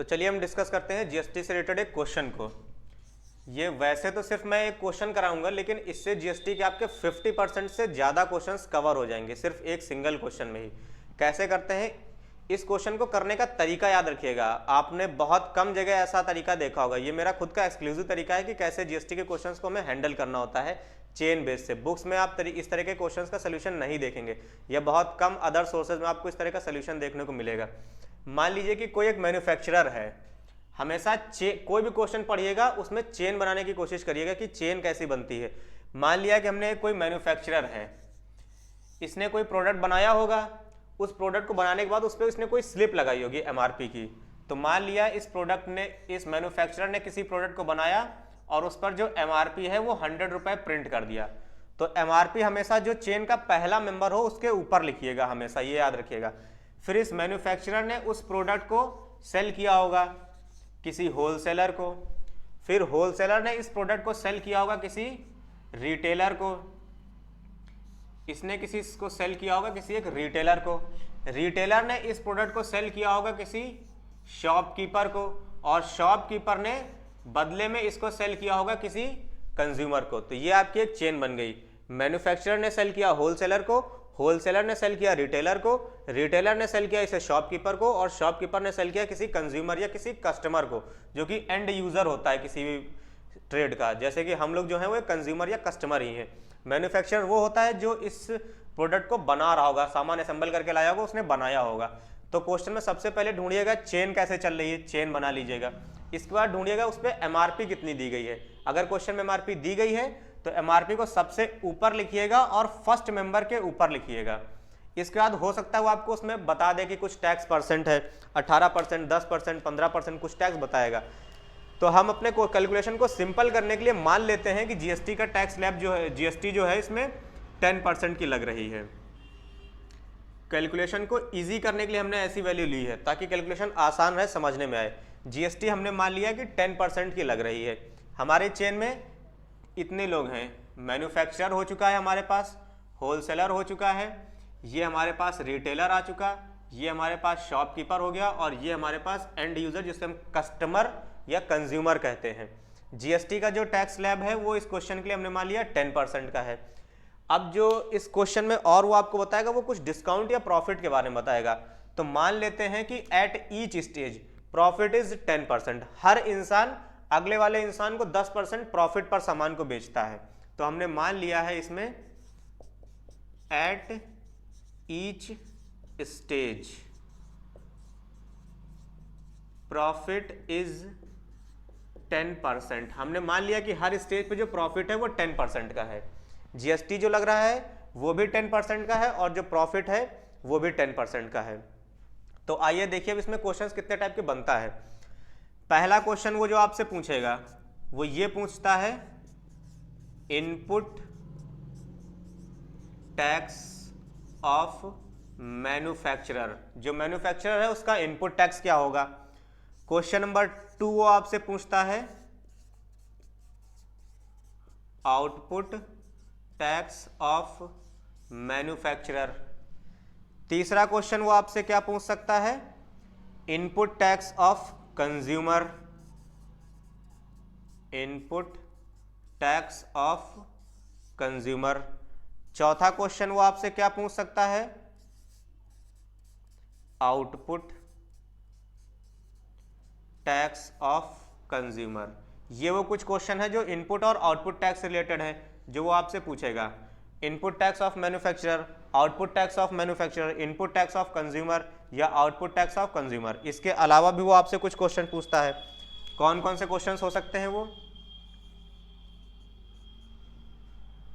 तो चलिए हम डिस्कस करते हैं जीएसटी से रिलेटेड एक क्वेश्चन को। ये वैसे तो सिर्फ मैं एक क्वेश्चन कराऊंगा, लेकिन इससे जीएसटी के आपके 50% से ज़्यादा क्वेश्चंस कवर हो जाएंगे सिर्फ एक सिंगल क्वेश्चन में ही। कैसे करते हैं, इस क्वेश्चन को करने का तरीका याद रखिएगा। आपने बहुत कम जगह ऐसा तरीका देखा होगा। ये मेरा खुद का एक्सक्लूसिव तरीका है कि कैसे जीएसटी के क्वेश्चंस को हमें हैंडल करना होता है चेन बेस से। बुक्स में आप इस तरह के क्वेश्चंस का सोल्यूशन नहीं देखेंगे, या बहुत कम अदर सोर्सेज में आपको इस तरह का सोल्यूशन देखने को मिलेगा। मान लीजिए कि कोई एक मैन्युफैक्चरर है, हमेशा कोई भी क्वेश्चन पढ़िएगा उसमें चेन बनाने की कोशिश करिएगा कि चेन कैसी बनती है। मान लिया कि हमने कोई मैन्युफैक्चरर है, इसने कोई प्रोडक्ट बनाया होगा, उस प्रोडक्ट को बनाने के बाद उस पर इसने कोई स्लिप लगाई होगी एमआरपी की। तो मान लिया इस मैन्युफैक्चरर ने किसी प्रोडक्ट को बनाया और उस पर जो एमआरपी है वो 100 रुपये प्रिंट कर दिया। तो एमआरपी हमेशा जो चेन का पहला मेंबर हो उसके ऊपर लिखिएगा, हमेशा ये याद रखिएगा। फिर इस मैन्युफैक्चरर ने उस प्रोडक्ट को सेल किया होगा किसी होलसेलर को, फिर होलसेलर ने इस प्रोडक्ट को सेल किया होगा किसी रिटेलर को, इसने किसी को सेल किया होगा किसी एक रिटेलर को, रिटेलर ने इस प्रोडक्ट को सेल किया होगा किसी शॉपकीपर को, और शॉपकीपर ने बदले में इसको सेल किया होगा किसी कंज्यूमर को। तो ये आपकी एक चेन बन गई। मैन्युफैक्चरर ने सेल किया होलसेलर को, होलसेलर ने सेल किया रिटेलर को, रिटेलर ने सेल किया इसे शॉपकीपर को, और शॉपकीपर ने सेल किया किसी कंज्यूमर या किसी कस्टमर को, जो कि एंड यूजर होता है किसी भी ट्रेड का। जैसे कि हम लोग जो है वो कंज्यूमर या कस्टमर ही है। मैन्युफैक्चरर वो होता है जो इस प्रोडक्ट को बना रहा होगा, सामान असेंबल करके लाया होगा, उसने बनाया होगा। तो क्वेश्चन में सबसे पहले ढूंढिएगा चेन कैसे चल रही है, चेन बना लीजिएगा। इसके बाद ढूंढिएगा उस पर एमआरपी कितनी दी गई है। अगर क्वेश्चन में एमआरपी दी गई है तो एमआरपी को सबसे ऊपर लिखिएगा और फर्स्ट मेंबर के ऊपर लिखिएगा। इसके बाद हो सकता है वो आपको उसमें बता दे कि कुछ टैक्स परसेंट है, 18%, 10%, 15%, कुछ टैक्स बताएगा। तो हम अपने कैलकुलेशन को सिंपल करने के लिए मान लेते हैं कि जीएसटी का टैक्स स्लैब जो है, जीएसटी जो है इसमें 10% की लग रही है। कैलकुलेशन को इजी करने के लिए हमने ऐसी वैल्यू ली है ताकि कैलकुलेशन आसान रहे, समझने में आए। जीएसटी हमने मान लिया कि 10% की लग रही है। हमारे चेन में इतने लोग हैं, मैन्युफैक्चरर हो चुका है हमारे पास, होलसेलर हो चुका है, ये हमारे पास रिटेलर आ चुका, ये हमारे पास शॉपकीपर हो गया, और ये हमारे पास एंड यूजर जिसे हम कस्टमर या कंज्यूमर कहते हैं। जीएसटी का जो टैक्स स्लैब है वो इस क्वेश्चन के लिए हमने मान लिया 10% का है। अब जो इस क्वेश्चन में और वो आपको बताएगा वो कुछ डिस्काउंट या प्रॉफिट के बारे में बताएगा। तो मान लेते हैं कि at each stage profit is 10%। हर इंसान अगले वाले इंसान को 10% प्रॉफिट पर सामान को बेचता है। तो हमने मान लिया है इसमें at each stage profit is 10%। हमने मान लिया कि हर स्टेज पे जो प्रॉफिट है वो 10% का है। जीएसटी जो लग रहा है वो भी 10% का है, और जो प्रॉफिट है वो भी 10% का है। तो आइए देखिए अब इसमें क्वेश्चंस कितने टाइप के बनता है। पहला क्वेश्चन वो जो आपसे पूछेगा वो ये पूछता है इनपुट टैक्स ऑफ मैन्युफैक्चरर। जो मैन्युफैक्चरर है उसका इनपुट टैक्स क्या होगा। क्वेश्चन नंबर 2 वो आपसे पूछता है आउटपुट टैक्स ऑफ मैन्युफैक्चरर। तीसरा क्वेश्चन वो आपसे क्या पूछ सकता है, input tax of consumer, input tax of consumer. चौथा क्वेश्चन वो आपसे क्या पूछ सकता है, आउटपुट टैक्स ऑफ कंज्यूमर। ये वो कुछ क्वेश्चन है जो इनपुट और आउटपुट टैक्स से रिलेटेड है, जो वो आपसे पूछेगा। Input tax of manufacturer, output tax of manufacturer, input tax of consumer या आउटपुट टैक्स ऑफ कंज्यूमर। इसके अलावा भी वो आपसे कुछ क्वेश्चन पूछता है। कौन कौन से क्वेश्चन हो सकते हैं वो।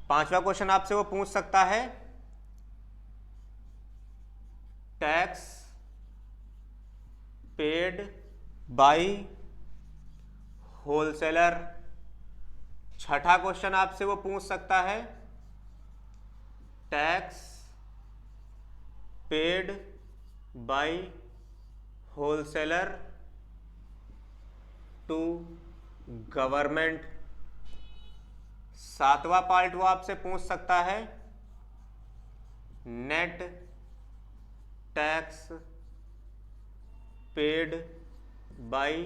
पांचवा क्वेश्चन आपसे वो पूछ सकता है टैक्स पेड बाय होलसेलर। छठा क्वेश्चन आपसे वो पूछ सकता है tax paid by wholesaler to government. सातवां पार्ट वो आपसे पूछ सकता है net tax paid by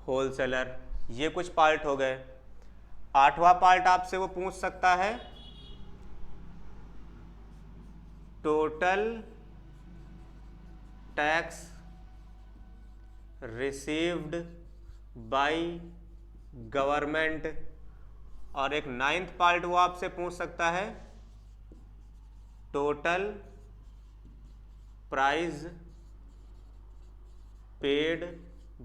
wholesaler, ये कुछ पार्ट हो गए। 8वां पार्ट आपसे वो पूछ सकता है total tax received by government, और एक 9th पार्ट वो आपसे पूछ सकता है total price paid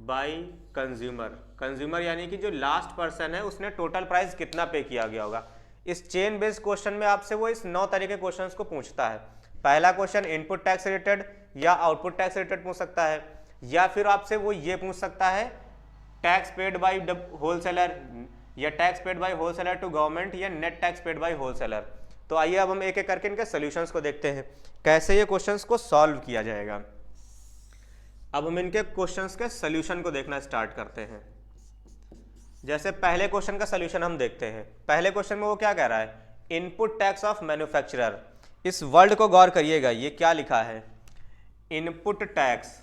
by consumer. Consumer यानी कि जो लास्ट पर्सन है उसने टोटल प्राइस कितना पे किया गया होगा। इस चेन बेस्ड क्वेश्चन में आपसे वो इस 9 तरह के क्वेश्चंस को पूछता है। पहला क्वेश्चन इनपुट टैक्स रिलेटेड या आउटपुट टैक्स रिलेटेड पूछ सकता है, या फिर आपसे वो ये पूछ सकता है टैक्स पेड बाय होलसेलर या tax paid by wholesaler to government या net tax paid by wholesaler. तो आइए अब हम एक एक करके इनके सॉल्यूशंस को देखते हैं कैसे ये क्वेश्चंस को सॉल्व किया जाएगा। अब हम इनके क्वेश्चंस के सॉल्यूशन को देखना स्टार्ट करते हैं। जैसे पहले क्वेश्चन का सॉल्यूशन हम देखते हैं। पहले क्वेश्चन में वो क्या कह रहा है, इनपुट टैक्स ऑफ मैन्युफैक्चरर। इस वर्ड को गौर करिएगा, ये क्या लिखा है, इनपुट टैक्स।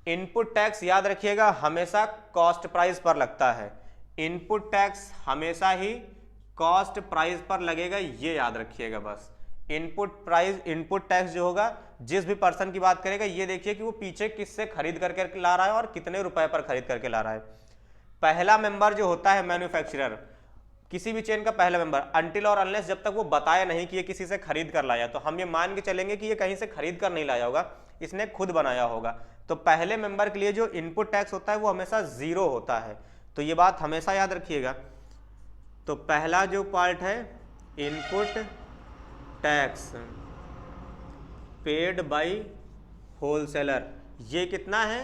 इनपुट टैक्स याद रखिएगा हमेशा कॉस्ट प्राइस पर लगता है। इनपुट टैक्स हमेशा ही कॉस्ट प्राइस पर लगेगा, ये याद रखिएगा बस। इनपुट टैक्स जो होगा जिस भी पर्सन की बात करेगा, ये देखिए कि वो पीछे किससे खरीद करके ला रहा है और कितने रुपए पर खरीद करके ला रहा है। पहला मेंबर जो होता है मैन्युफैक्चरर, किसी भी चेन का पहला मेंबर, अनटिल और अनलेस जब तक वो बताया नहीं कि ये किसी से खरीद कर लाया, तो हम ये मान के चलेंगे कि ये कहीं से खरीद कर नहीं लाया होगा, इसने खुद बनाया होगा। तो पहले मेंबर के लिए जो इनपुट टैक्स होता है वो हमेशा 0 होता है, तो ये बात हमेशा याद रखिएगा। तो पहला जो पार्ट है input tax paid by wholesaler, ये कितना है,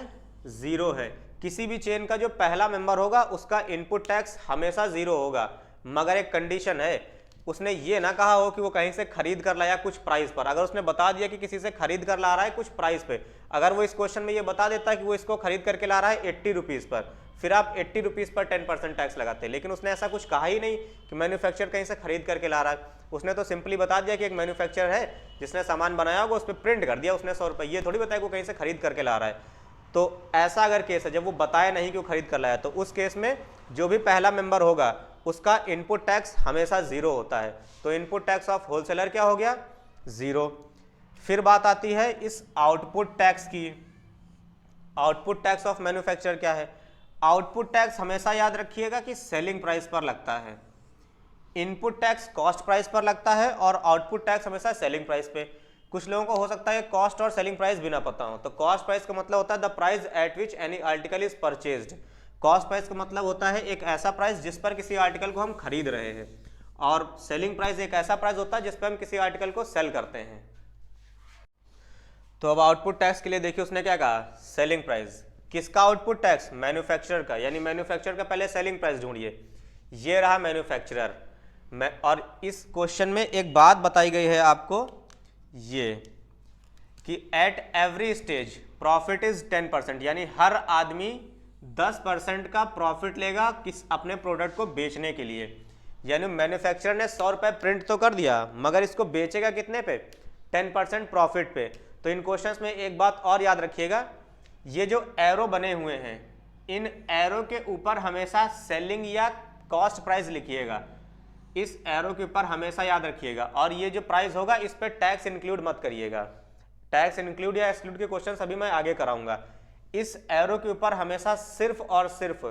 0 है। किसी भी चेन का जो पहला मेंबर होगा उसका इनपुट टैक्स हमेशा 0 होगा, मगर एक कंडीशन है, उसने ये ना कहा हो कि वो कहीं से खरीद कर लाया कुछ प्राइस पर। अगर उसने बता दिया कि किसी से खरीद कर ला रहा है कुछ प्राइस पे, अगर वो इस क्वेश्चन में ये बता देता है कि वो इसको खरीद करके ला रहा है 80 रुपीज़ पर, फिर आप 80 रुपीज़ पर 10% टैक्स लगाते हैं। लेकिन उसने ऐसा कुछ कहा ही नहीं कि मैन्युफैक्चर कहीं से खरीद करके ला रहा है, उसने तो सिंपली बता दिया कि एक मैन्युफैक्चरर है जिसने सामान बनाया होगा, उस पर प्रिंट कर दिया उसने 100 रुपये, ये थोड़ी बताया कि वो कहीं से खरीद करके ला रहा है। तो ऐसा अगर केस है जब वो बताया नहीं कि वो खरीद कर लाया, तो उस केस में जो भी पहला मेंबर होगा उसका इनपुट टैक्स हमेशा 0 होता है। तो इनपुट टैक्स ऑफ होलसेलर क्या हो गया, 0। फिर बात आती है इस आउटपुट टैक्स की। आउटपुट टैक्स ऑफ मैन्युफैक्चरर क्या है, आउटपुट टैक्स हमेशा याद रखिएगा कि सेलिंग प्राइस पर लगता है। इनपुट टैक्स कॉस्ट प्राइस पर लगता है और आउटपुट टैक्स हमेशा सेलिंग प्राइस पे। कुछ लोगों को हो सकता है कॉस्ट और सेलिंग प्राइस भी ना पता हो, तो कॉस्ट प्राइस का मतलब होता है the price at which any article is purchased. Cost price का मतलब होता है एक ऐसा प्राइस जिस पर किसी आर्टिकल को हम खरीद रहे हैं, और सेलिंग प्राइस एक ऐसा प्राइस होता है जिस पर हम किसी आर्टिकल को सेल करते हैं। तो अब आउटपुट टैक्स के लिए देखिए उसने क्या कहा, सेलिंग प्राइस। किसका आउटपुट टैक्स, मैन्युफैक्चरर का, यानी मैन्युफैक्चरर का पहले सेलिंग प्राइस ढूंढिए, ये रहा मैन्युफैक्चरर। और इस क्वेश्चन में एक बात बताई गई है आपको ये कि at every stage profit is 10%, यानी हर आदमी 10% का प्रॉफिट लेगा किस अपने प्रोडक्ट को बेचने के लिए। यानी मैन्युफैक्चरर ने 100 रुपये प्रिंट तो कर दिया, मगर इसको बेचेगा कितने पे, 10% प्रॉफिट पे। तो इन क्वेश्चंस में एक बात और याद रखिएगा, ये जो एरो बने हुए हैं, इन एरो के ऊपर हमेशा सेलिंग या कॉस्ट प्राइस लिखिएगा, इस एरो के ऊपर हमेशा याद रखिएगा। और ये जो प्राइस होगा इस पर टैक्स इंक्लूड मत करिएगा, टैक्स इंक्लूड या एक्सक्लूड के क्वेश्चन अभी मैं आगे कराऊंगा। इस एरो के ऊपर हमेशा सिर्फ और सिर्फ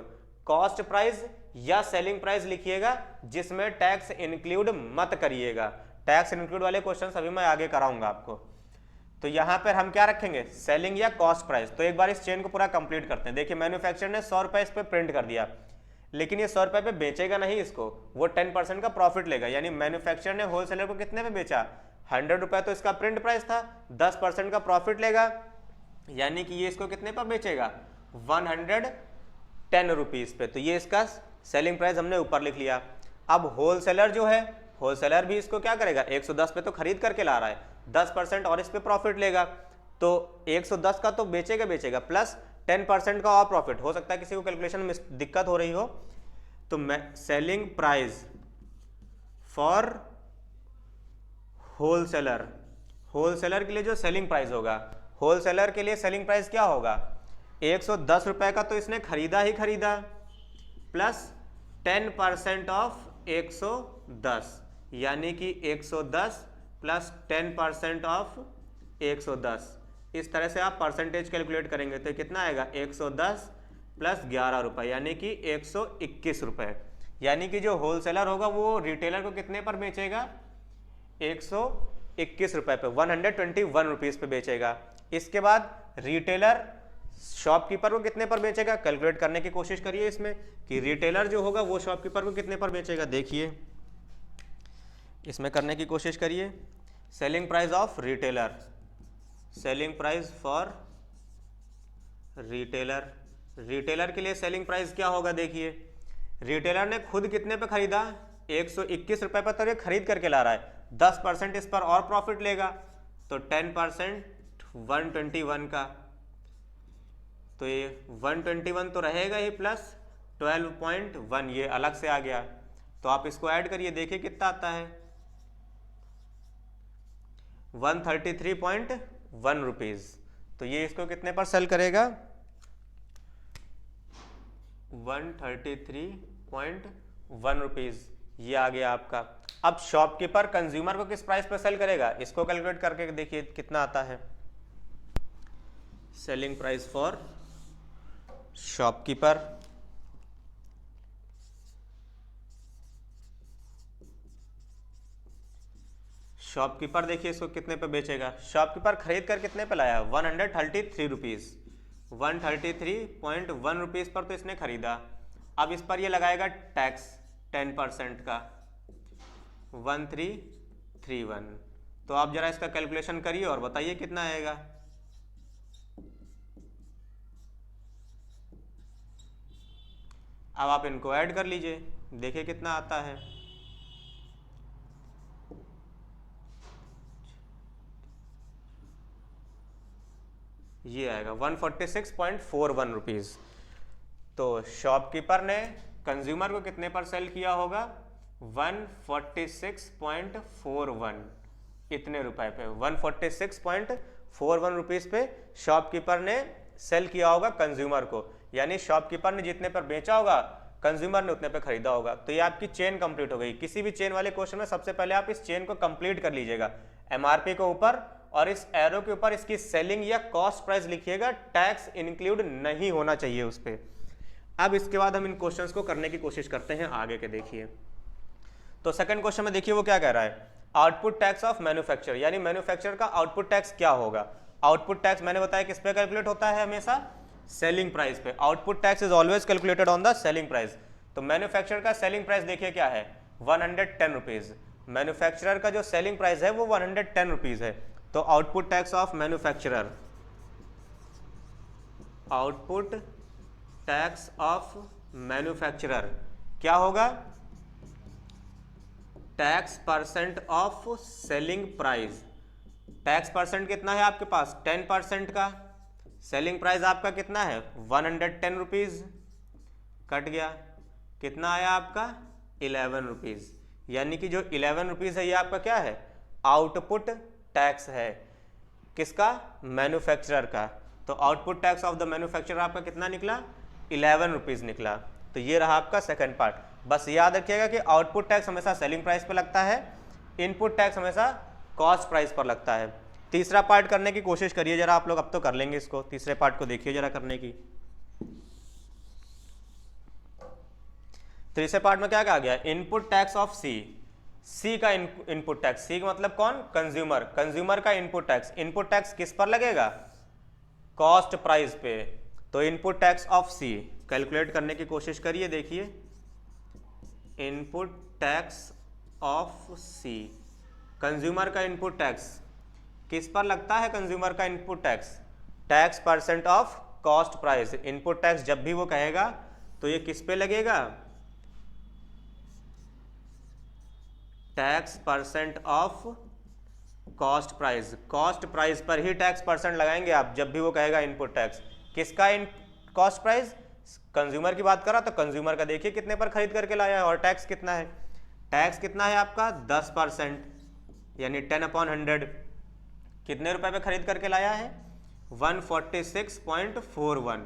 कॉस्ट प्राइस या सेलिंग प्राइस लिखिएगा, जिसमें टैक्स इंक्लूड मत करिएगा। टैक्स इंक्लूड वाले क्वेश्चन अभी मैं आगे कराऊंगा आपको। तो यहाँ पर हम क्या रखेंगे, सेलिंग या कॉस्ट प्राइस। तो एक बार इस चेन को पूरा कंप्लीट करते हैं। देखिए मैन्युफैक्चरर ने 100 रुपये इस पर प्रिंट कर दिया, लेकिन ये 100 रुपये पे बेचेगा नहीं इसको, वो 10% का प्रॉफिट लेगा। यानी मैन्युफैक्चरर ने होलसेलर को कितने पे बेचा, 100 रुपये तो इसका प्रिंट प्राइस था, 10% का प्रॉफिट लेगा, यानी कि ये इसको कितने पर बेचेगा, 110 रुपीज़ पे। तो ये इसका सेलिंग प्राइस हमने ऊपर लिख लिया। अब होलसेलर जो है, होलसेलर भी इसको क्या करेगा, 110 पे तो खरीद करके ला रहा है, 10% और इस पे प्रॉफिट लेगा, तो 110 का तो बेचेगा प्लस 10% का और प्रॉफिट। हो सकता है किसी को कैलकुलेशन में दिक्कत हो रही हो, तो मैं selling price for wholesaler, wholesaler के लिए जो सेलिंग प्राइस होगा, होलसेलर के लिए सेलिंग प्राइस क्या होगा, 110 रुपये का तो इसने खरीदा ही खरीदा, प्लस 10% ऑफ 110, यानी कि 110 प्लस 10% ऑफ 110। इस तरह से आप परसेंटेज कैलकुलेट करेंगे तो कितना आएगा, 110 प्लस 11 रुपये, यानी कि 121 रुपये। यानी कि जो होलसेलर होगा वो रिटेलर को कितने पर बेचेगा, 121 रुपये पे, 121 रुपीज़ पे बेचेगा। इसके बाद रिटेलर शॉपकीपर को कितने पर बेचेगा, कैलकुलेट करने की कोशिश करिए इसमें कि रिटेलर जो होगा वो शॉपकीपर को कितने पर बेचेगा। देखिए इसमें करने की कोशिश करिए, selling price of retailer, selling price for retailer. Retailer के लिए सेलिंग प्राइस क्या होगा, देखिए रिटेलर ने खुद कितने पे खरीदा, 121 रुपये पर, तो ये खरीद करके ला रहा है, 10% इस पर और प्रॉफिट लेगा, तो 10% 121 का, तो ये 121 तो रहेगा ही, प्लस 12.1 ये अलग से आ गया। तो आप इसको ऐड करिए, देखिए कितना आता है, 133.1 रुपीज़। तो ये इसको कितने पर सेल करेगा, 133.1 रुपीज़, ये आ गया आपका। अब शॉपकीपर कंज्यूमर को किस प्राइस पर सेल करेगा, इसको कैलकुलेट करके देखिए कितना आता है। Selling price for shopkeeper, shopkeeper देखिए इसको कितने पे बेचेगा, शॉपकीपर खरीद कर कितने पे लाया, 133 रुपीज़, 133.1 रुपीज़ पर तो इसने खरीदा। अब इस पर ये लगाएगा टैक्स 10% का, 1331। तो आप जरा इसका कैलकुलेशन करिए और बताइए कितना आएगा। अब आप इनको ऐड कर लीजिए, देखिए कितना आता है, ये आएगा 146.41 रुपीज़। तो शॉपकीपर ने कंज्यूमर को कितने पर सेल किया होगा, 146.41, इतने रुपए पे, 146.41 रुपीज़ पे शॉपकीपर ने सेल किया होगा कंज्यूमर को, यानी शॉपकीपर ने जितने पर बेचा होगा कंज्यूमर ने उतने पे खरीदा होगा। तो ये आपकी चेन कंप्लीट हो गई। किसी भी चेन वाले क्वेश्चन में सबसे पहले आप इस चेन को कंप्लीट कर लीजिएगा, एमआरपी के ऊपर और इस एरो के ऊपर इसकी सेलिंग या कॉस्ट प्राइस लिखिएगा, टैक्स इंक्लूड नहीं होना चाहिए उस पर। अब इसके बाद हम इन क्वेश्चंस को करने की कोशिश करते हैं आगे के। देखिए तो सेकंड क्वेश्चन में देखिए वो क्या कह रहा है, आउटपुट टैक्स ऑफ मैन्युफैक्चर, यानी मैन्युफैक्चर का आउटपुट टैक्स क्या होगा। आउटपुट टैक्स मैंने बताया किस पे कैलकुलेट होता है, हमेशा सेलिंग प्राइस पे। Output tax is always calculated on the selling price. तो मैन्युफैक्चर का सेलिंग प्राइस देखिए क्या है, 110 रुपीज। मैन्युफैक्चरर का जो सेलिंग प्राइस है वो 110 रुपीज है। तो output tax of manufacturer, output tax of manufacturer क्या होगा, tax percent of selling price. Tax percent कितना है आपके पास, 10% का। सेलिंग प्राइस आपका कितना है, 110 रुपीज, कट गया, कितना आया आपका 11 रुपीज। यानी कि जो 11 रुपीज है ये आपका क्या है, आउटपुट टैक्स है, किसका, मैन्युफैक्चरर का। तो output tax of the manufacturer आपका कितना निकला, 11 रुपीज निकला। तो ये रहा आपका सेकंड पार्ट। बस याद रखिएगा कि आउटपुट टैक्स हमेशा सेलिंग प्राइस पर लगता है, इनपुट टैक्स हमेशा कॉस्ट प्राइस पर लगता है। तीसरा पार्ट करने की कोशिश करिए जरा आप लोग, अब तो कर लेंगे इसको। तीसरे पार्ट को देखिए जरा करने की। तीसरे पार्ट में क्या कहा गया, input tax of C. C का इनपुट टैक्स, सी का मतलब कौन, कंज्यूमर। कंज्यूमर का इनपुट टैक्स, इनपुट टैक्स किस पर लगेगा, कॉस्ट प्राइस पे। तो input tax of C calculate करने की कोशिश करिए। देखिए input tax of C, consumer का इनपुट टैक्स किस पर लगता है, कंज्यूमर का input tax, tax percent of cost price. Input tax जब भी वो कहेगा तो ये किस पे लगेगा, tax percent of cost price. Cost price पर ही टैक्स परसेंट लगाएंगे आप जब भी वो कहेगा इनपुट टैक्स। किसका इन कॉस्ट प्राइस, कंज्यूमर की बात करा तो कंज्यूमर का देखिए कितने पर खरीद करके लाया है, और टैक्स कितना है, टैक्स कितना है आपका 10%, यानी 10/100। कितने रुपए पे खरीद करके लाया है, 146.41।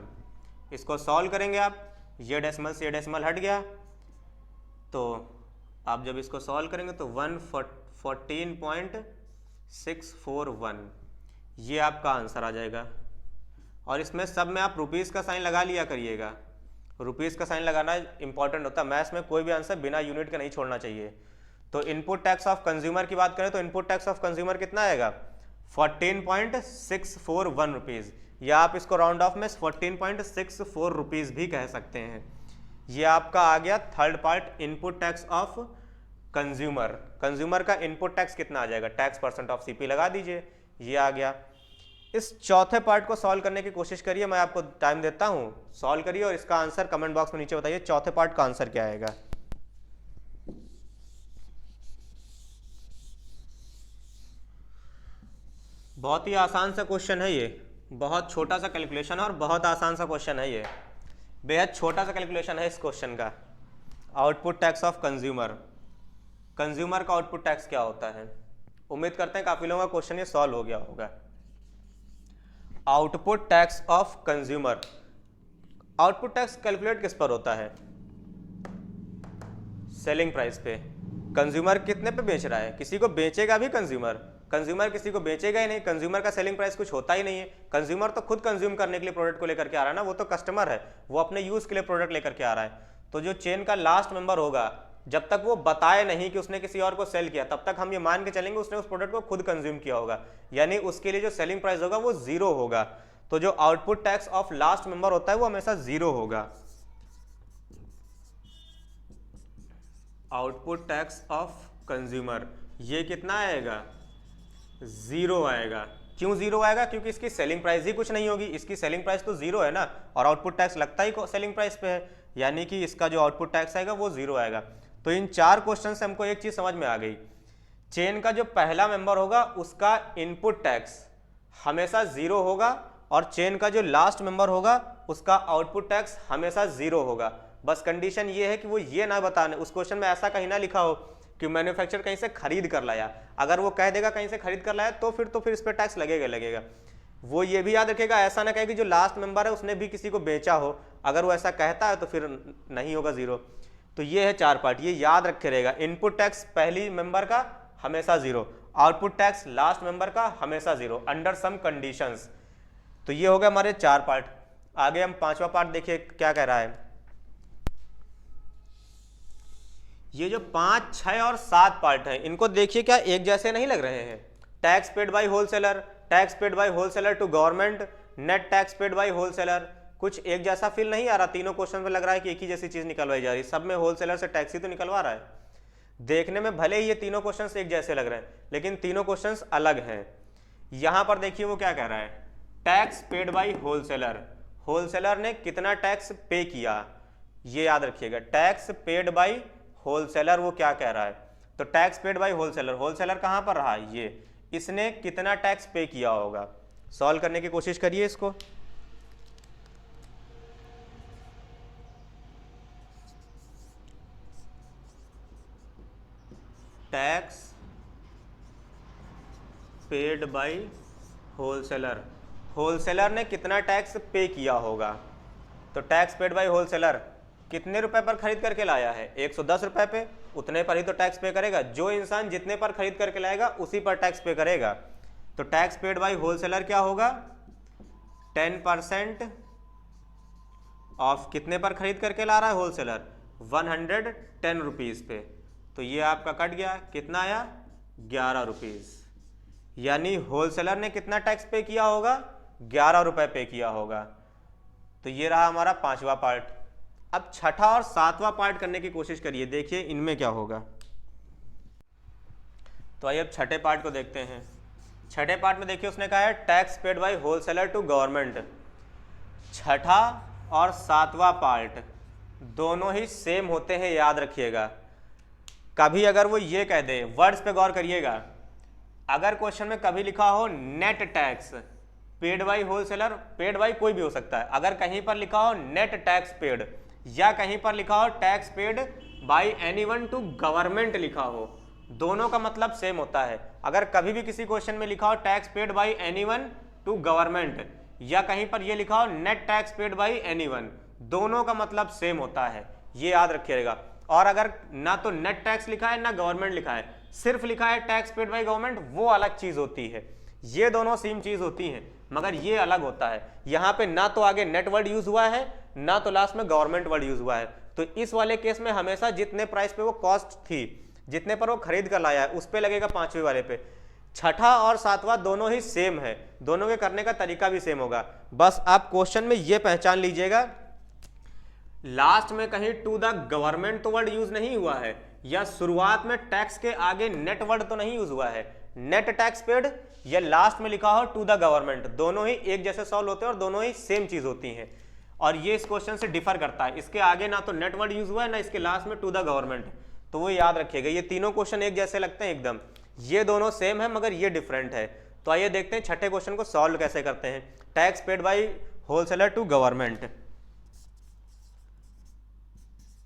इसको सॉल्व करेंगे आप, ये डेसिमल से ये डेसिमल हट गया, तो आप जब इसको सॉल्व करेंगे तो 114.641 ये आपका आंसर आ जाएगा। और इसमें सब में आप रुपीज़ का साइन लगा लिया करिएगा, रुपीज़ का साइन लगाना इंपॉर्टेंट होता है। मैथ्स में कोई भी आंसर बिना यूनिट का नहीं छोड़ना चाहिए। तो इनपुट टैक्स ऑफ कंज्यूमर की बात करें तो इनपुट टैक्स ऑफ कंज्यूमर कितना आएगा, 14.641 रुपीज़, या आप इसको राउंड ऑफ में 14.64 रुपीज़ भी कह सकते हैं। ये आपका आ गया third part, input tax of consumer. Consumer का इनपुट टैक्स कितना आ जाएगा, टैक्स परसेंट ऑफ सीपी लगा दीजिए, ये आ गया। इस चौथे पार्ट को सॉल्व करने की कोशिश करिए, मैं आपको टाइम देता हूं, सॉल्व करिए और इसका आंसर कमेंट बॉक्स में नीचे बताइए चौथे पार्ट का आंसर क्या आएगा। बहुत ही आसान सा क्वेश्चन है ये, बहुत छोटा सा कैलकुलेशन और बहुत आसान सा क्वेश्चन है ये, बेहद छोटा सा कैलकुलेशन है इस क्वेश्चन का। Output tax of consumer, consumer का आउटपुट टैक्स क्या होता है, उम्मीद करते हैं काफी लोगों का क्वेश्चन ये सॉल्व हो गया होगा। Output tax of consumer, output tax calculate किस पर होता है, सेलिंग प्राइस पे। कंज्यूमर कितने पे बेच रहा है, किसी को बेचेगा भी कंज्यूमर, कंज्यूमर किसी को बेचेगा ही नहीं, कंज्यूमर का सेलिंग प्राइस कुछ होता ही नहीं है। कंज्यूमर तो खुद कंज्यूम करने के लिए प्रोडक्ट को लेकर के आ रहा है ना, वो तो कस्टमर है, वो अपने यूज के लिए प्रोडक्ट लेकर के आ रहा है। तो जो चेन का लास्ट मेंबर होगा, जब तक वो बताए नहीं कि उसने किसी और को सेल किया, तब तक हम ये मान के चलेंगे उसने उस प्रोडक्ट को खुद कंज्यूम किया होगा, यानी उसके लिए जो सेलिंग प्राइस होगा वो जीरो होगा। तो जो output tax of last member होता है वो हमेशा जीरो होगा। आउटपुट टैक्स ऑफ कंज्यूमर ये कितना आएगा, जीरो आएगा। क्यों जीरो आएगा, क्योंकि इसकी सेलिंग प्राइस ही कुछ नहीं होगी, इसकी सेलिंग प्राइस तो जीरो है ना, और आउटपुट टैक्स लगता ही सेलिंग प्राइस पे है, यानी कि इसका जो आउटपुट टैक्स आएगा वो जीरो आएगा। तो इन चार क्वेश्चन से हमको एक चीज समझ में आ गई, चेन का जो पहला मेंबर होगा उसका इनपुट टैक्स हमेशा जीरो होगा, और चेन का जो लास्ट मेंबर होगा उसका आउटपुट टैक्स हमेशा जीरो होगा। बस कंडीशन ये है कि वो ये ना बताने, उस क्वेश्चन में ऐसा कहीं ना लिखा हो कि मैन्युफैक्चर कहीं से खरीद कर लाया, अगर वो कह देगा कहीं से खरीद कर लाया तो फिर इस पर टैक्स लगेगा। वो ये भी याद रखेगा, ऐसा ना कहे कि जो लास्ट मेंबर है उसने भी किसी को बेचा हो, अगर वो ऐसा कहता है तो फिर नहीं होगा जीरो। तो ये है चार पार्ट, ये याद रखे रहेगा। इनपुट टैक्स पहली मेंबर का हमेशा zero, output tax last member का हमेशा जीरो अंडर सम कंडीशंस। तो ये हो गया हमारे चार पार्ट। आगे हम पांचवा पार्ट देखिए क्या कह रहा है। ये जो 5, 6 और 7 पार्ट हैं, इनको देखिए क्या एक जैसे नहीं लग रहे हैं। Tax paid by wholesaler, tax paid by wholesaler to government, net tax paid by wholesaler, कुछ एक जैसा फील नहीं आ रहा। तीनों क्वेश्चन में लग रहा है कि एक ही जैसी चीज निकलवाई जा रही है, सब में होलसेलर से टैक्स ही तो निकलवा रहा है। देखने में भले ही ये तीनों क्वेश्चन एक जैसे लग रहे हैं, लेकिन तीनों क्वेश्चन अलग हैं। यहां पर देखिए वो क्या कह रहा है, tax paid by wholesaler, wholesaler ने कितना टैक्स पे किया, ये याद रखिएगा। टैक्स पेड बाय होलसेलर वो क्या कह रहा है, तो tax paid by wholesaler, wholesaler कहां पर रहा, ये, इसने कितना टैक्स पे किया होगा। सॉल्व करने की कोशिश करिए इसको। Tax paid by wholesaler, wholesaler ने कितना टैक्स पे किया होगा। तो टैक्स पेड बाय होलसेलर कितने रुपए पर खरीद करके लाया है, 110 रुपए पे, उतने पर ही तो टैक्स पे करेगा। जो इंसान जितने पर खरीद करके लाएगा उसी पर टैक्स पे करेगा। तो टैक्स पेड बाय होलसेलर क्या होगा, 10% ऑफ कितने पर खरीद करके ला रहा है होलसेलर, 110 रुपीज पे। तो ये आपका कट गया, कितना आया, 11 रुपीज। यानी होलसेलर ने कितना टैक्स पे किया होगा, 11 रुपए पे किया होगा। तो ये रहा हमारा पांचवा पार्ट। अब छठा और सातवां पार्ट करने की कोशिश करिए, देखिए इनमें क्या होगा। तो आइए अब छठे पार्ट को देखते हैं। छठे पार्ट में देखिए उसने कहा है tax paid by wholesaler to government. छठा और सातवां पार्ट दोनों ही सेम होते हैं, याद रखिएगा। कभी अगर वो ये कह दे, वर्ड्स पे गौर करिएगा, अगर क्वेश्चन में कभी लिखा हो net tax paid by wholesaler, paid by कोई भी हो सकता है, अगर कहीं पर लिखा हो नेट टैक्स पेड या कहीं पर लिखा हो tax paid by anyone to government लिखा हो, दोनों का मतलब सेम होता है। अगर कभी भी किसी क्वेश्चन में लिखा हो tax paid by anyone to government या कहीं पर ये लिखा हो net tax paid by anyone, दोनों का मतलब सेम होता है, ये याद रखिएगा। और अगर ना तो नेट टैक्स लिखा है ना गवर्नमेंट लिखा है, सिर्फ लिखा है टैक्स पेड बाई गवर्नमेंट, वो अलग चीज होती है। ये दोनों सेम चीज होती हैं मगर ये अलग होता है। यहां पे ना तो आगे नेट वर्ड यूज हुआ है ना तो लास्ट में गवर्नमेंट वर्ड यूज हुआ है। तो इस वाले केस में हमेशा जितने प्राइस पे वो कॉस्ट थी, जितने पर वो खरीद कर लाया है, उस पे लगेगा पांचवें वाले पे। छठा और सातवां दोनों ही सेम है, दोनों के करने का तरीका भी सेम होगा। बस आप क्वेश्चन में ये पहचान लीजिएगा, लास्ट में कहीं टू द गवर्नमेंट तो वर्ड यूज नहीं हुआ है, या शुरुआत में टैक्स के आगे नेट वर्ड तो नहीं यूज हुआ है, नेट टैक्स पेड, या लास्ट में लिखा हो टू द गवर्नमेंट, दोनों ही एक जैसे सॉल्व होते हैं और दोनों ही सेम चीज होती हैं। और ये इस क्वेश्चन से डिफर करता है, इसके आगे ना तो नेट वर्ड यूज हुआ है ना इसके लास्ट में टू द गवर्नमेंट, तो वो याद रखिएगा। ये तीनों क्वेश्चन एक जैसे लगते हैं एकदम, ये दोनों सेम है मगर ये डिफरेंट है। तो आइए देखते हैं छठे क्वेश्चन को सॉल्व कैसे करते हैं। Tax paid by wholesaler to government,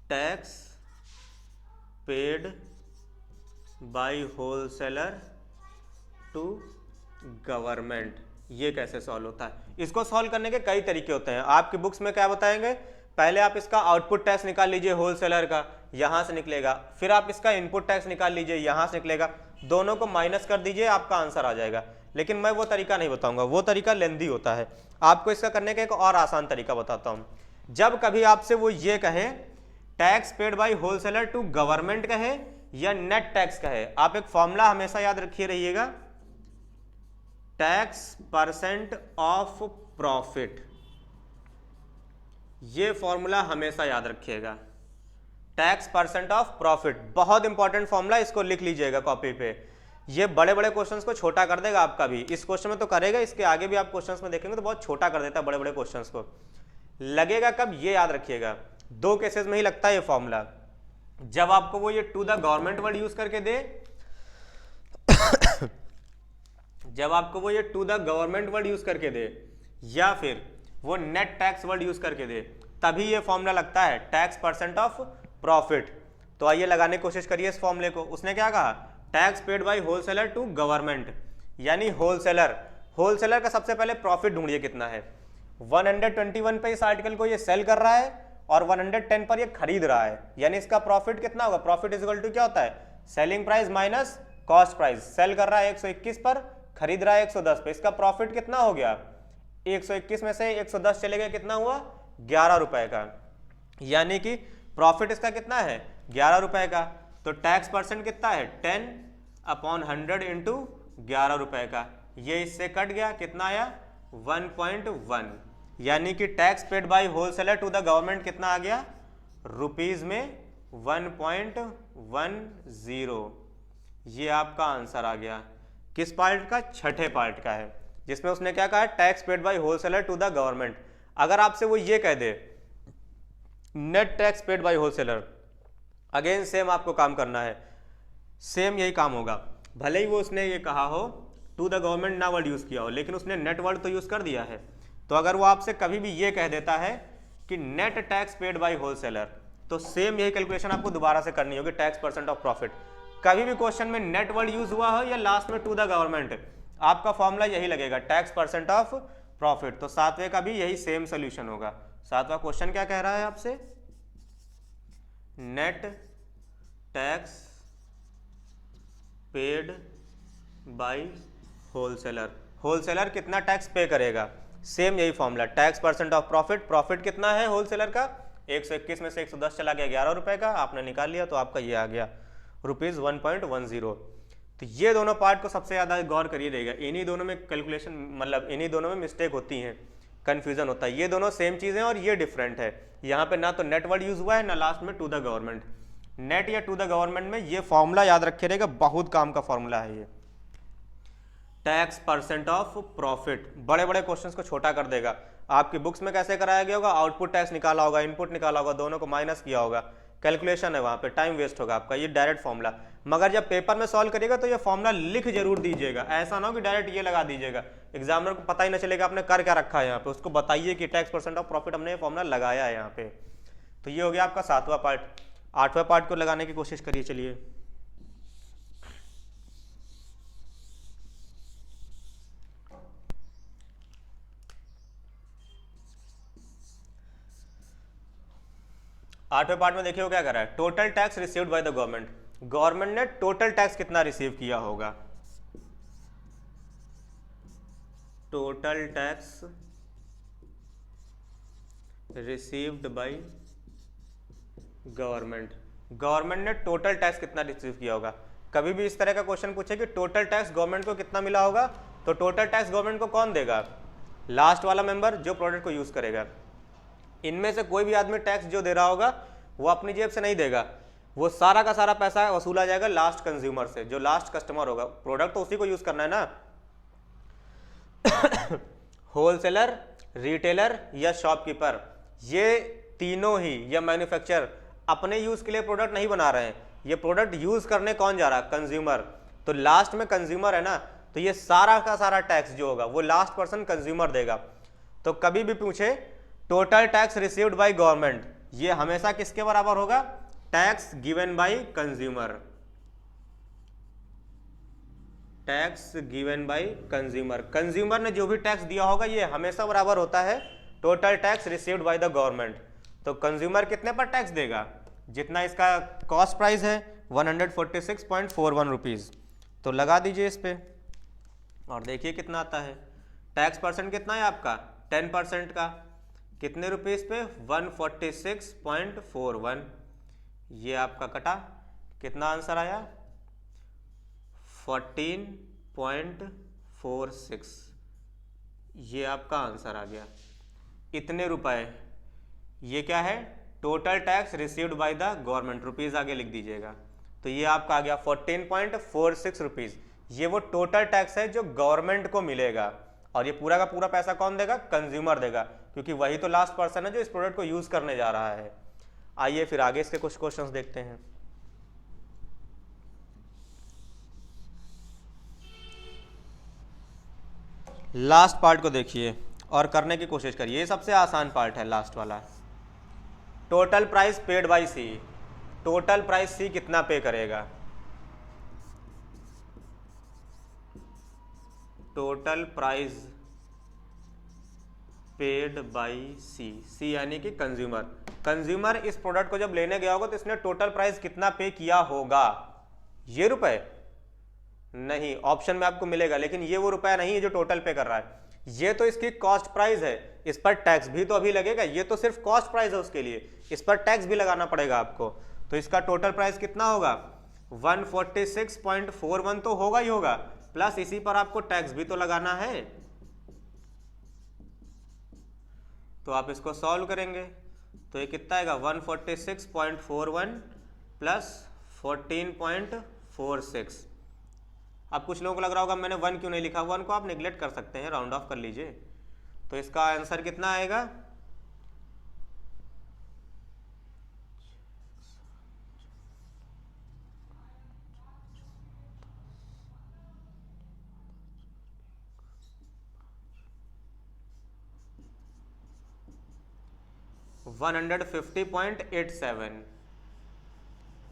tax paid by wholesaler to government, ये कैसे सॉल्व होता है। इसको सॉल्व करने के कई तरीके होते हैं, आपकी बुक्स में क्या बताएंगे, पहले आप इसका आउटपुट टैक्स निकाल लीजिए होलसेलर का, यहां से निकलेगा, फिर आप इसका इनपुट टैक्स निकाल लीजिए, यहां से निकलेगा, दोनों को माइनस कर दीजिए, आपका आंसर आ जाएगा। लेकिन मैं वो तरीका नहीं बताऊंगा, वो तरीका लेंदी होता है। आपको इसका करने का एक और आसान तरीका बताता हूं। जब कभी आपसे वो ये कहे tax paid by wholesaler to government कहे या नेट टैक्स कहे, आप एक फॉर्मूला हमेशा याद रखिए रहिएगा, टैक्स परसेंट ऑफ प्रॉफिट, ये फॉर्मूला हमेशा याद रखिएगा, टैक्स परसेंट ऑफ प्रॉफिट, बहुत इंपॉर्टेंट फॉर्मूला, इसको लिख लीजिएगा कॉपी पे। ये बड़े बड़े क्वेश्चंस को छोटा कर देगा आपका भी, इस क्वेश्चन में तो करेगा, इसके आगे भी आप क्वेश्चंस में देखेंगे तो बहुत छोटा कर देता है बड़े बड़े क्वेश्चंस को। लगेगा कब, ये याद रखिएगा, दो केसेस में ही लगता है ये फॉर्मूला, जब आपको वो ये to the government word use करके दे जब आपको वो ये to the government word use करके दे, या फिर वो नेट टैक्स वर्ड यूज करके दे, तभी ये फॉर्मूला लगता है टैक्स परसेंट ऑफ प्रॉफिट। तो आइए लगाने की कोशिश करिए इस फॉर्मूले को। उसने क्या कहा, tax paid by wholesaler to government, यानी होलसेलर, होलसेलर का सबसे पहले प्रॉफिट ढूंढिए कितना है। 121 पे इस आर्टिकल को ये सेल कर रहा है और 110 पर ये खरीद रहा है, यानी इसका प्रॉफिट कितना होगा, प्रॉफिट इज इक्वल टू क्या होता है, selling price minus cost price. Sell कर रहा है 121 पर, खरीद रहा है 110 पे, इसका प्रॉफिट कितना हो गया, 121 में से 110 चले गए, कितना हुआ 11 रुपए का, यानी कि प्रॉफिट इसका कितना है 11 रुपए का। तो टैक्स परसेंट कितना है 10/100 इंटू 11 रुपए का, ये इससे कट गया, कितना आया 1.1, यानी कि tax paid by wholesaler to the government कितना आ गया रुपीज में 1.10। ये आपका आंसर आ गया, किस पार्ट का, छठे पार्ट का है, जिसमें उसने क्या कहा, tax paid by wholesaler to the government. अगर आपसे वो ये कह दे net tax paid by wholesaler, again same आपको काम करना है, सेम यही काम होगा, भले ही वो उसने ये कहा हो टू द गवर्नमेंट ना वर्ड यूज किया हो, लेकिन उसने नेट वर्ड तो यूज कर दिया है। तो अगर वो आपसे कभी भी ये कह देता है कि net tax paid by wholesaler, तो सेम यही कैलकुलेशन आपको दोबारा से करनी होगी, टैक्स परसेंट ऑफ प्रॉफिट। कभी भी क्वेश्चन में नेट वर्ड यूज हुआ हो या लास्ट में टू द गवर्नमेंट, आपका फॉर्मूला यही लगेगा, टैक्स परसेंट ऑफ प्रॉफिट। तो सातवें का भी यही सेम सोल्यूशन होगा। सातवां क्वेश्चन क्या कह रहा है आपसे, net tax paid by wholesaler, wholesaler कितना टैक्स पे करेगा, सेम यही formula, tax percent of profit, profit कितना है होलसेलर का 121 में से 110 चला गया 11 रुपए का, आपने निकाल लिया तो आपका ये आ गया रुपीज 1.10। तो ये दोनों पार्ट को सबसे ज्यादा गौर करिए रहेगा, इन्हीं दोनों में कैलकुलेशन, मतलब इन्हीं दोनों में मिस्टेक होती है, कंफ्यूजन होता है। ये दोनों सेम चीजें और ये डिफरेंट है, यहाँ पे ना तो नेट वर्ड यूज हुआ है ना लास्ट में टू द गवर्नमेंट। नेट या टू द गवर्नमेंट में ये फॉर्मूला याद रखे रहेगा, बहुत काम का फॉर्मूला है ये, टैक्स परसेंट ऑफ प्रॉफिट। बड़े बड़े क्वेश्चंस को छोटा कर देगा। आपकी बुक्स में कैसे कराया गया होगा, आउटपुट टैक्स निकाला होगा, इनपुट निकाला होगा, दोनों को माइनस किया होगा, कैलकुलेशन है वहां पे, टाइम वेस्ट होगा आपका, ये डायरेक्ट फॉर्मूला। मगर जब पेपर में सॉल्व करिएगा तो ये फॉर्मूला लिख जरूर दीजिएगा, ऐसा ना हो कि डायरेक्ट ये लगा दीजिएगा, एग्जामिनर को पता ही ना चलेगा आपने कर क्या रखा है यहाँ पे, उसको बताइए कि टैक्स परसेंट ऑफ प्रॉफिट हमने ये फॉर्मूला लगाया है यहाँ पे। तो ये हो गया आपका सातवां पार्ट। आठवां पार्ट को लगाने की कोशिश करिए, चलिए। 8वें पार्ट में देखिए वो क्या कर रहा है, total tax received by the government. Government ने टोटल टैक्स कितना रिसीव किया होगा, total tax received by government. Government ने टोटल टैक्स कितना रिसीव किया होगा। कभी भी इस तरह का क्वेश्चन पूछे कि टोटल टैक्स गवर्नमेंट को कितना मिला होगा, तो टोटल टैक्स गवर्नमेंट को कौन देगा, लास्ट वाला मेंबर जो प्रोडक्ट को यूज करेगा। इनमें से कोई भी आदमी टैक्स जो दे रहा होगा वो अपनी जेब से नहीं देगा, वो सारा का सारा पैसा वसूला जाएगा लास्ट कंज्यूमर से, जो लास्ट कस्टमर होगा। प्रोडक्ट तो उसी को यूज करना है ना। होलसेलर, रिटेलर या शॉपकीपर, ये तीनों ही या मैन्युफैक्चरर अपने यूज के लिए प्रोडक्ट नहीं बना रहे हैं, ये प्रोडक्ट यूज करने कौन जा रहा है, कंज्यूमर। तो लास्ट में कंज्यूमर है ना, तो ये सारा का सारा टैक्स जो होगा वो लास्ट पर्सन कंज्यूमर देगा। तो कभी भी पूछे total tax received by government, ये हमेशा किसके बराबर होगा, tax given by consumer, tax given by consumer. Consumer ने जो भी टैक्स दिया होगा ये हमेशा बराबर होता है total tax received by the government. तो कंज्यूमर कितने पर टैक्स देगा, जितना इसका कॉस्ट प्राइस है 146.41 रुपीज़, तो लगा दीजिए इस पे और देखिए कितना आता है। टैक्स परसेंट कितना है आपका 10% का, कितने रुपीज़ पे 146.41, ये आपका कटा, कितना आंसर आया 14.46, ये आपका आंसर आ गया। इतने रुपए, ये क्या है, total tax received by the government, rupees आगे लिख दीजिएगा। तो ये आपका आ गया 14.46 रुपीज़, ये वो टोटल टैक्स है जो गवर्नमेंट को मिलेगा। और ये पूरा का पूरा पैसा कौन देगा, कंज्यूमर देगा, क्योंकि वही तो लास्ट पर्सन है जो इस प्रोडक्ट को यूज करने जा रहा है। आइए फिर आगे इसके कुछ क्वेश्चंस देखते हैं। लास्ट पार्ट को देखिए और करने की कोशिश करिए, ये सबसे आसान पार्ट है लास्ट वाला। Total price paid by C, total price C कितना पे करेगा, total price paid by C, C यानी कि कंज्यूमर। कंज्यूमर इस प्रोडक्ट को जब लेने गया होगा तो इसने टोटल प्राइस कितना पे किया होगा, ये रुपए नहीं, ऑप्शन में आपको मिलेगा, लेकिन ये वो रुपया नहीं है जो टोटल पे कर रहा है, ये तो इसकी कॉस्ट प्राइस है, इस पर टैक्स भी तो अभी लगेगा, ये तो सिर्फ कॉस्ट प्राइस है उसके लिए, इस पर टैक्स भी लगाना पड़ेगा आपको। तो इसका टोटल प्राइस कितना होगा 146.41 तो होगा ही होगा, प्लस इसी पर आपको टैक्स भी तो लगाना है। तो आप इसको सॉल्व करेंगे तो ये कितना आएगा 146.41 प्लस 14.46। अब कुछ लोगों को लग रहा होगा मैंने 1 क्यों नहीं लिखा, 1 को आप नेग्लेक्ट कर सकते हैं, राउंड ऑफ कर लीजिए। तो इसका आंसर कितना आएगा 150.87,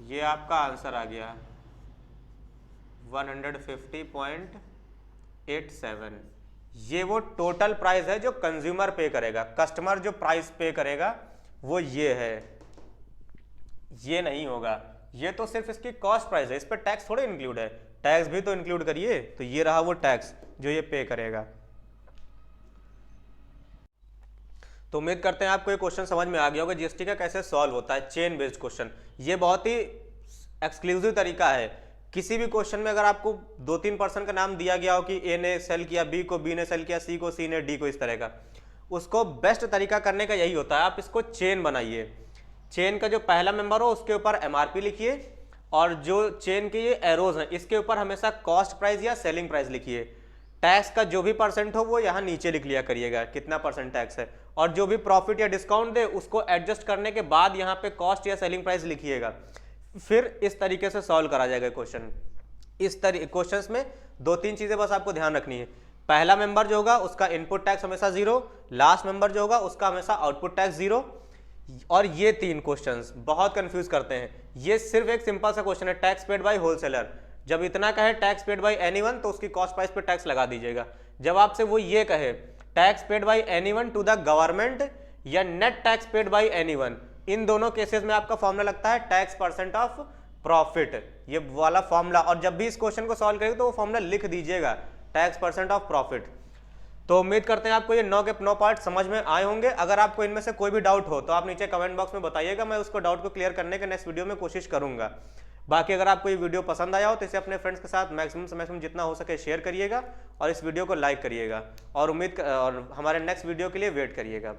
ये आपका आंसर आ गया 150.87। ये वो टोटल प्राइस है जो कंज्यूमर पे करेगा, कस्टमर जो प्राइस पे करेगा वो ये है, ये नहीं होगा, ये तो सिर्फ इसकी कॉस्ट प्राइस है, इस पर टैक्स थोड़े इंक्लूड है, टैक्स भी तो इंक्लूड करिए। तो ये रहा वो टैक्स जो ये पे करेगा। तो उम्मीद करते हैं आपको ये क्वेश्चन समझ में आ गया होगा जीएसटी का कैसे सॉल्व होता है, चेन बेस्ड क्वेश्चन। ये बहुत ही एक्सक्लूसिव तरीका है। किसी भी क्वेश्चन में अगर आपको 2-3 पर्सन का नाम दिया गया हो कि ए ने सेल किया, बी को बी ने सेल किया, सी को सी ने, डी को, इस तरह का, उसको बेस्ट तरीका करने का यही होता है, आप इसको चेन बनाइए। चेन का जो पहला मेंबर हो उसके ऊपर एमआरपी लिखिए, और जो चेन के ये एरोज हैं इसके ऊपर हमेशा कॉस्ट प्राइस या सेलिंग प्राइस लिखिए। टैक्स का जो भी परसेंट हो वो यहाँ नीचे लिख लिया करिएगा, कितना परसेंट टैक्स है, और जो भी प्रॉफिट या डिस्काउंट दे उसको एडजस्ट करने के बाद यहाँ पे कॉस्ट या सेलिंग प्राइस लिखिएगा। फिर इस तरीके से सॉल्व करा जाएगा क्वेश्चन। इस क्वेश्चंस में 2-3 चीजें बस आपको ध्यान रखनी है। पहला मेंबर जो होगा उसका इनपुट टैक्स हमेशा 0, लास्ट मेंबर जो होगा उसका हमेशा आउटपुट टैक्स 0। और ये 3 क्वेश्चंस बहुत कंफ्यूज करते हैं। ये सिर्फ एक सिंपल सा क्वेश्चन है, टैक्स पेड बाय होलसेलर। जब इतना कहे टैक्स पेड बाय एनीवन तो उसकी कॉस्ट प्राइस पे टैक्स लगा दीजिएगा। जब आपसे वो ये कहे tax paid by anyone to the government या net tax paid by anyone, इन दोनों केसेस में आपका फॉर्मूला लगता है टैक्स परसेंट ऑफ प्रॉफिट, ये वाला फॉर्मूला। और जब भी इस क्वेश्चन को सॉल्व करेंगे तो वो फॉर्मूला लिख दीजिएगा, टैक्स परसेंट ऑफ प्रॉफिट। तो उम्मीद करते हैं आपको ये 9 के 9 पार्ट समझ में आए होंगे। अगर आपको इनमें से कोई भी डाउट हो तो आप नीचे कमेंट बॉक्स में बताइएगा, मैं उसको डाउट को क्लियर करने के नेक्स्ट वीडियो में कोशिश करूंगा। बाकी अगर आपको ये वीडियो पसंद आया हो तो इसे अपने फ्रेंड्स के साथ मैक्सिमम से मैक्सिमम जितना हो सके शेयर करिएगा और इस वीडियो को लाइक करिएगा और और हमारे नेक्स्ट वीडियो के लिए वेट करिएगा।